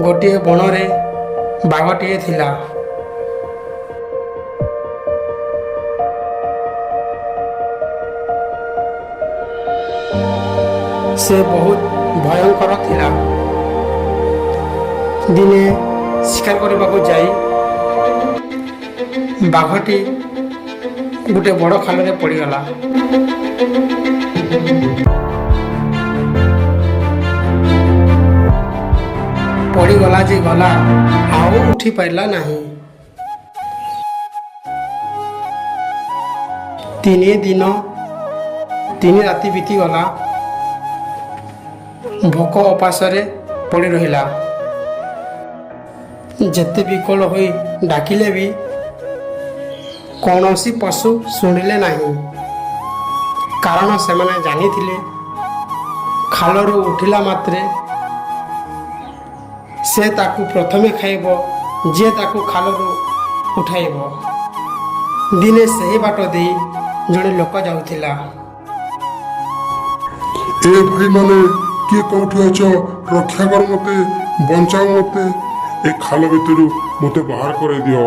ଗୋଟିଏ ବଣରେ ବାଘଟିଏ ଥିଲା। ସେ ବହୁତ ଭୟଙ୍କର ଥିଲା। ଦିନେ ଶିକାର କରିବାକୁ ଯାଇ ବାଘଟି ଗୋଟେ ବଡ଼ ଖାଲରେ ପଡ଼ିଗଲା। ପଡ଼ିଗଲା ଯେ ଗଲା, ଆଉ ଉଠି ପାରିଲା ନାହିଁ। 3 ଦିନ 3 ରାତି ବିତିଗଲା। ଭୋକ ଉପାସରେ ପଡ଼ି ରହିଲା। ଯେତେ ବିକଳ ହୋଇ ଡାକିଲେ ବି କୌଣସି ପଶୁ ଶୁଣିଲେ ନାହିଁ। କାରଣ ସେମାନେ ଜାଣିଥିଲେ ଖାଲରୁ ଉଠିଲା ମାତ୍ରେ ସେ ତାକୁ ପ୍ରଥମେ ଖାଇବ, ଯିଏ ତାକୁ ଖାଲରୁ ଉଠାଇବ। ଦିନେ ସେହି ବାଟ ଦେଇ ଜଣେ ଲୋକ ଯାଉଥିଲା। ଏ ଭାଇମାନେ, କିଏ କୋଉଠି ଅଛ? ରକ୍ଷା କର ମତେ, ବଞ୍ଚାଅ ମତେ, ଏ ଖାଲ ଭିତରୁ ମତେ ବାହାର କରିଦିଅ।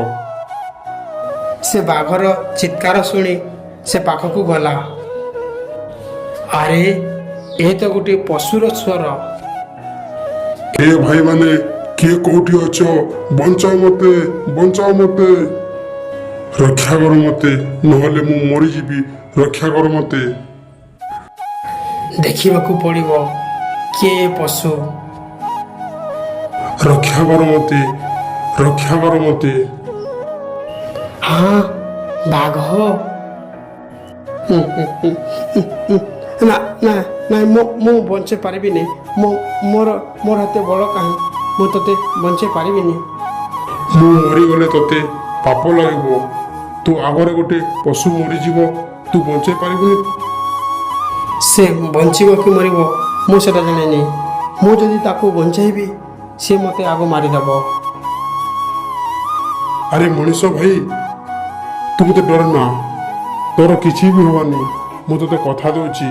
ସେ ବାଘର ଚିତ୍କାର ଶୁଣି ସେ ପାଖକୁ ଗଲା। ଆରେ, ଏ ତ ଗୋଟିଏ ପଶୁର ସ୍ୱର। ଏ ଭାଇମାନେ, କିଏ କୋଉଠି ଅଛ? ବଞ୍ଚାଅ ମତେ, ବଞ୍ଚାଅ ମତେ, ରକ୍ଷା କର ମତେ, ନହେଲେ ମୁଁ ମରିଯିବି। ରକ୍ଷା କର ମତେ। ଦେଖିବାକୁ ପଡ଼ିବ କିଏ ଏ ପଶୁ। ରକ୍ଷା କର ମତେ, ରକ୍ଷା କର ମତେ। ହଁ, ବାଘ। ନା ନା ନାଇଁ, ମୁଁ ବଞ୍ଚେଇ ପାରିବିନି। ମୋର ହାତେ ବଳ କାହିଁ? ମୁଁ ତୋତେ ବଞ୍ଚେଇ ପାରିବିନି। ମୁଁ ମରିଗଲେ ତତେ ପାପ ଲାଗିବ। ତୁ ଆଗରେ ଗୋଟେ ପଶୁ ମରିଯିବ, ତୁ ବଞ୍ଚେଇ ପାରିବୁନି। ସେ ବଞ୍ଚିବ କି ମରିବ ମୁଁ ସେଟା ଜାଣିନି। ମୁଁ ଯଦି ତାକୁ ବଞ୍ଚେଇବି, ସେ ମୋତେ ଆଗ ମାରିଦେବ। ଆରେ ମଣିଷ ଭାଇ, ତୁ ମତେ ଡରନା। ତୋର କିଛି ବି ହବନି। ମୁଁ ତୋତେ କଥା ଦଉଛି,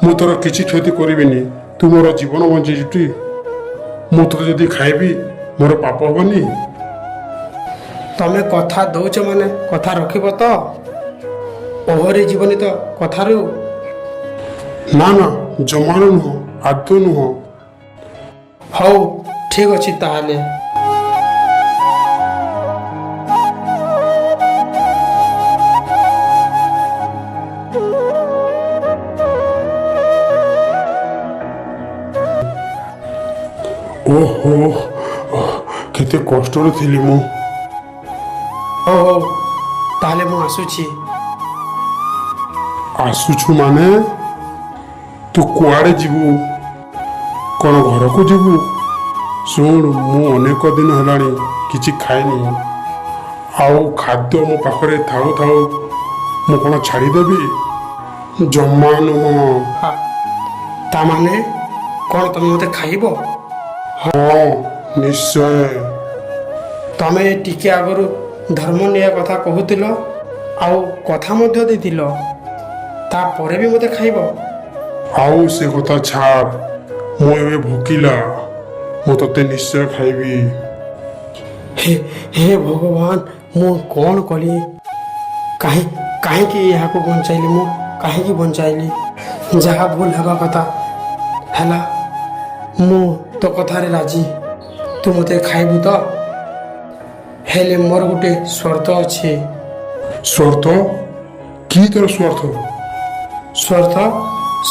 ମୁଁ ତୋର କିଛି କ୍ଷତି କରିବିନି। ତୁ ମୋର ଜୀବନ ବଞ୍ଚେଇଛୁ। ମୁଁ ତୋତେ ଯଦି ଖାଇବି, ମୋର ପାପ ହବନି। ତମେ କଥା ଦଉଛ ମାନେ କଥା ରଖିବ ତ? ଓହରି ଜୀବନି ତ କଥାରୁ। ନା ନା, ଜମାରୁ ନୁହଁ, ଆଦୌ ନୁହଁ। ହଉ, ଠିକ୍ ଅଛି ତାହେଲେ। ଓହୋ, କେତେ କଷ୍ଟରେ ଥିଲି ମୁଁ। ହଉ ହଉ, ତାହେଲେ ମୁଁ ଆସୁଛି। ଆସୁଛୁ ମାନେ? ତୁ କୁଆଡ଼େ ଯିବୁ? କ'ଣ ଘରକୁ ଯିବୁ? ଶୁଣ, ମୁଁ ଅନେକ ଦିନ ହେଲାଣି କିଛି ଖାଇନି। ଆଉ ଖାଦ୍ୟ ମୋ ପାଖରେ ଥାଉ ଥାଉ ମୁଁ କ'ଣ ଛାଡ଼ିଦେବି? ଜମା ନୁହଁ। ତାମାନେ କ'ଣ ତମେ ମୋତେ ଖାଇବ? ହଁ, ନିଶ୍ଚୟ। ତମେ ଟିକେ ଆଗରୁ ଧର୍ମ ନ୍ୟାୟ କଥା କହୁଥିଲ, ଆଉ କଥା ମଧ୍ୟ ଦେଇଥିଲ। ତାପରେ ବି ମୋତେ ଖାଇବ? ଆଉ ସେ କଥା ଛାଡ଼। ମୁଁ ଏବେ ଭୋକିଲା। ମୁଁ ତତେ ନିଶ୍ଚୟ ଖାଇବି। ହେ ଭଗବାନ, ମୁଁ କ'ଣ କଲି? କାହିଁକି ଏହାକୁ ବଞ୍ଚାଇଲି? ମୁଁ କାହିଁକି ବଞ୍ଚାଇଲି? ଯାହା ଭୁଲ ହେବା କଥା ହେଲା। ମୁଁ ତୋ କଥାରେ ରାଜି। ତୁ ମୋତେ ଖାଇବୁ ତ? ହେଲେ ମୋର ଗୋଟେ ସର୍ତ୍ତ ଅଛି। ସ୍ୱାର୍ଥ? କି ତୋର ସ୍ୱାର୍ଥ?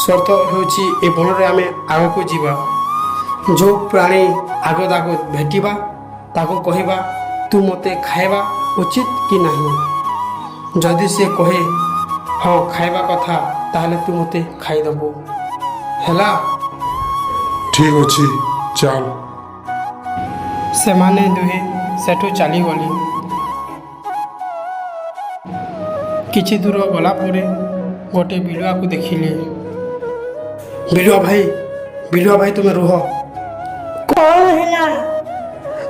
ସର୍ତ୍ତ ହେଉଛି, ଏ ବଣରେ ଆମେ ଆଗକୁ ଯିବା। ଯେଉଁ ପ୍ରାଣୀ ଆଗ ତାକୁ ଭେଟିବା, ତାକୁ କହିବା ତୁ ମୋତେ ଖାଇବା ଉଚିତ କି ନାହିଁ। ଯଦି ସେ କହେ ହଁ ଖାଇବା କଥା, ତାହେଲେ ତୁ ମୋତେ ଖାଇଦେବୁ। ହେଲା? ଠିକ୍ ଅଛି, ଚାଲ। ସେମାନେ ଦୁହେଁ ସେଠୁ ଚାଲିଗଲେ। କିଛି ଦୂର ଗଲା ପରେ ଗୋଟେ ବିଲୁଆକୁ ଦେଖିଲେ। ବିଲୁଆ ଭାଇ, ତୁମେ ରୁହ। କ'ଣ ହେଲା?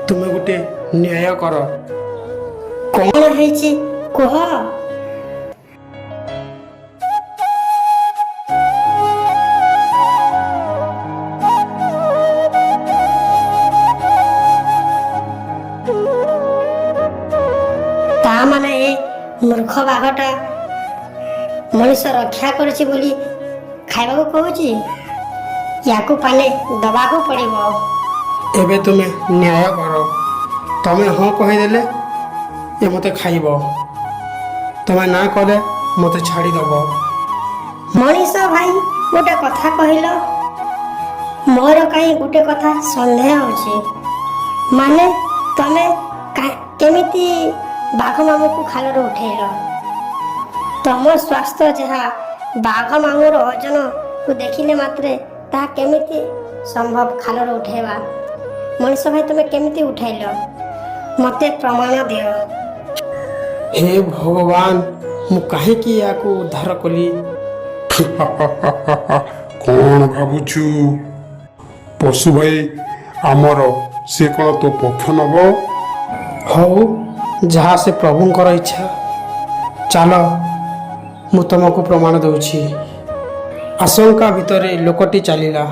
ତୁମେ ଗୋଟେ ନ୍ୟାୟ କର। କ'ଣ ହେଇଛି କୁହ? ବାଘଟା ମଣିଷ ରକ୍ଷା କରୁଛି ବୋଲି ଖାଇବାକୁ କହୁଛି। ୟାକୁ ପାନେ ଦବାକୁ ପଡ଼ିବ। ଏବେ ତୁମେ ନ୍ୟାୟ କର। ତମେ ହଁ କହିଦେଲେ ଏ ମୋତେ ଖାଇବ, ତମେ ନା କଲେ ମୋତେ ଛାଡ଼ିଦେବ। ମଣିଷ ଭାଇ ଗୋଟେ କଥା କହିଲ, ମୋର କାହିଁ ଗୋଟେ କଥା ସନ୍ଦେହ ହେଉଛି। ମାନେ ତମେ କେମିତି ବାଘ ମାମୁଁକୁ ଖାଲରୁ ଉଠେଇଲ? ତମ ସ୍ୱାସ୍ଥ୍ୟ ଯାହା ବାଘ ମାମୁଁର ଓଜନକୁ ଦେଖିଲେ ମାତ୍ରେ ତାହା କେମିତି ସମ୍ଭବ ଖାଲରୁ ଉଠେଇବା? ମଣିଷ ଭାଇ ତମେ କେମିତି ଉଠାଇଲ? ମୋତେ ପ୍ରମାଣ ଦିଅ। ହେ ଭଗବାନ, ମୁଁ କାହିଁକି ୟାକୁ ଉଦ୍ଧାର କଲି? କ'ଣ ଭାବୁଛୁ? ପଶୁ ଭାଇ ଆମର, ସେ କ'ଣ ତୋ ପକ୍ଷ ନବ? ହଉ, ଯାହା ସେ ପ୍ରଭୁଙ୍କର ଇଚ୍ଛା। ଚାଲ, ମୁଁ ତୁମକୁ ପ୍ରମାଣ ଦେଉଛି। ଆଶଙ୍କା ଭିତରେ ଲୋକଟି ଚାଲିଲା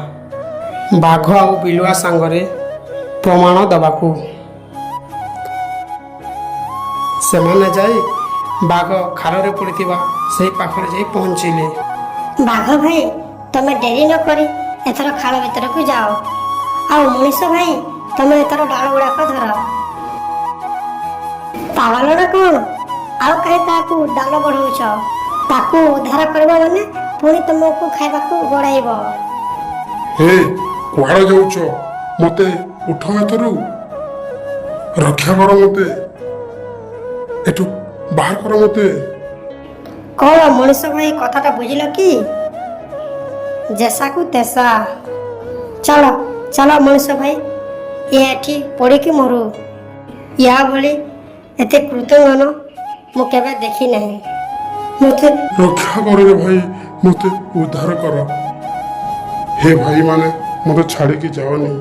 ବାଘ ଆଉ ବିଲୁଆ ସାଙ୍ଗରେ ପ୍ରମାଣ ଦେବାକୁ। ସେମାନେ ଯାଇ ବାଘ ଖାଲରେ ପଡ଼ିଥିବା ସେହି ପାଖରେ ଯାଇ ପହଞ୍ଚିଲେ। ବାଘ ଭାଇ ତମେ ଡେରି ନ କରି ଏଥର ଖାଳ ଭିତରକୁ ଯାଅ। ଆଉ ମଣିଷ ଭାଇ ତମେ ଏଥର ଡାଳ ଗୁଡ଼ାକ ଧର। ପାଗଳ ନା କ'ଣ? ଆଉ କାହିଁ ତାକୁ ଡାଳ ବଢ଼ଉଛ? ତାକୁ ଉଦ୍ଧାର କରିବ ମାନେ ପୁଣି ତମକୁ ଖାଇବାକୁ ଗୋଡ଼ାଇବ। ହେ, କୁଆଡ଼େ ଯାଉଛ? ମୋତେ ଉଠ ଏଥରୁ, ରକ୍ଷା କର ମୋତେ, ଏଠୁ ବାହାର କର ମୋତେ। କ'ଣ ମଣିଷ ଭାଇ କଥାଟା ବୁଝିଲ କି? ଜେସାକୁ ତେସା। ଚାଲ ଚାଲ ମଣିଷ ଭାଇ, ଏ ଏଠି ପଡ଼ିକି ମରୁ। ୟା ଭଳି ଏତେ କୃତଜ୍ଞାନ ମୁଁ କେବେ ଦେଖି ନାହିଁ। ମୋତେ ରକ୍ଷା କର ରେ ଭାଇ, ମୋତେ ଉଦ୍ଧାର କର। ହେ ଭାଇମାନେ, ମୋତେ ଛାଡ଼ିକି ଯାଅନି।